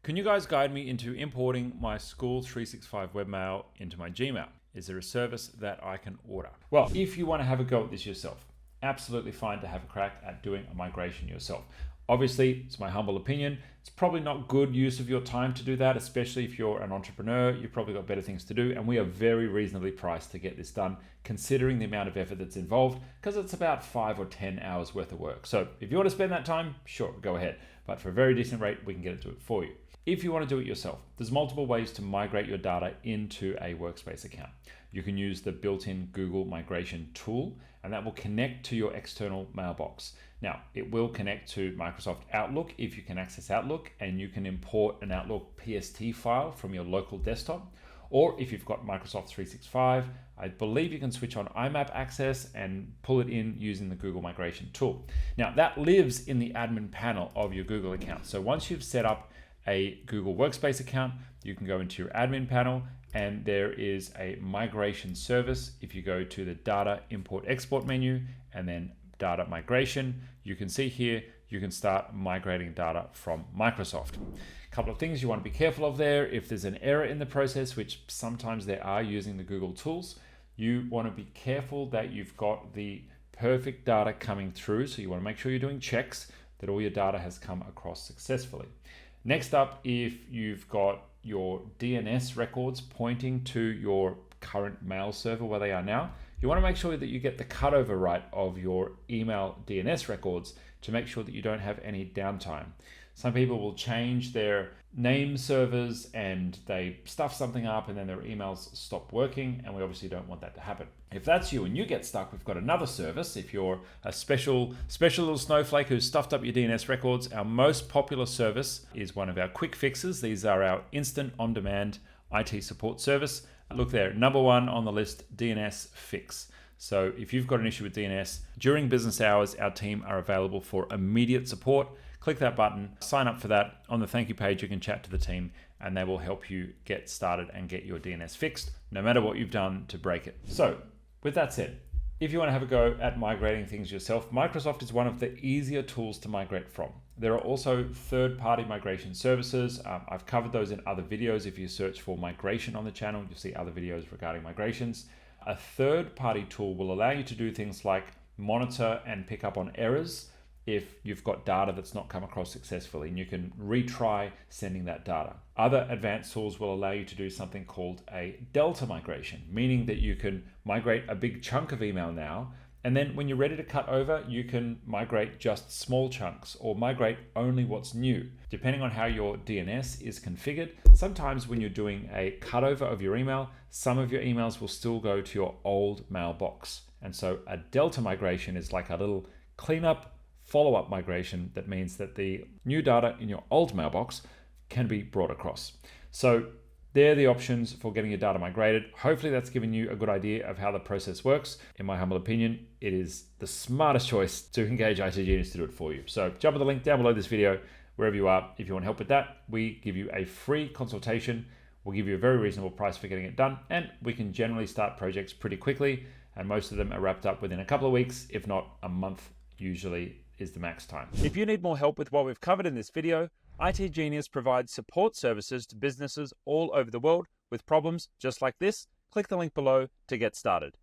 Can you guys guide me into importing my School 365 webmail into my Gmail? Is there a service that I can order? Well, if you want to have a go at this yourself, absolutely fine to have a crack at doing a migration yourself. Obviously, it's my humble opinion, it's probably not good use of your time to do that, especially if you're an entrepreneur. You've probably got better things to do, and we are very reasonably priced to get this done, considering the amount of effort that's involved, because it's about 5 or 10 hours worth of work. So if you want to spend that time, sure, go ahead. But for a very decent rate, we can get it to it for you. If you want to do it yourself, there's multiple ways to migrate your data into a Workspace account. You can use the built-in Google migration tool, and that will connect to your external mailbox. Now, it will connect to Microsoft Outlook if you can access Outlook, and you can import an Outlook PST file from your local desktop. Or if you've got Microsoft 365, I believe you can switch on IMAP access and pull it in using the Google migration tool. Now, that lives in the admin panel of your Google account. So once you've set up a Google Workspace account, you can go into your admin panel, and there is a migration service. If you go to the data import export menu and then data migration, you can see here you can start migrating data from Microsoft. A couple of things you want to be careful of there. If there's an error in the process, which sometimes there are using the Google tools, you want to be careful that you've got the perfect data coming through. So you want to make sure you're doing checks that all your data has come across successfully. Next up, if you've got your DNS records pointing to your current mail server where they are now, you want to make sure that you get the cutover right of your email DNS records to make sure that you don't have any downtime. Some people will change their name servers and they stuff something up and then their emails stop working, and we obviously don't want that to happen. If that's you and you get stuck, we've got another service. If you're a special little snowflake who's stuffed up your DNS records, our most popular service is one of our quick fixes. These are our instant on-demand IT support service. Look there, number one on the list, DNS Fix. So if you've got an issue with DNS, during business hours, our team are available for immediate support. Click that button, sign up for that. On the thank you page, you can chat to the team and they will help you get started and get your DNS fixed, no matter what you've done to break it. So with that said, if you want to have a go at migrating things yourself, Microsoft is one of the easier tools to migrate from. There are also third-party migration services. I've covered those in other videos. If you search for migration on the channel, you'll see other videos regarding migrations. A third-party tool will allow you to do things like monitor and pick up on errors if you've got data that's not come across successfully, and you can retry sending that data. Other advanced tools will allow you to do something called a delta migration, meaning that you can migrate a big chunk of email now, and then when you're ready to cut over, you can migrate just small chunks or migrate only what's new. Depending on how your DNS is configured, sometimes when you're doing a cutover of your email, some of your emails will still go to your old mailbox. And so a delta migration is like a little cleanup follow-up migration that means that the new data in your old mailbox can be brought across. So they're the options for getting your data migrated. Hopefully that's given you a good idea of how the process works. In my humble opinion, it is the smartest choice to engage itGenius to do it for you. So jump on the link down below this video, wherever you are. If you want help with that, we give you a free consultation. We'll give you a very reasonable price for getting it done, and we can generally start projects pretty quickly, and most of them are wrapped up within a couple of weeks, if not a month usually is the max time. If you need more help with what we've covered in this video, itGenius provides support services to businesses all over the world with problems just like this. Click the link below to get started.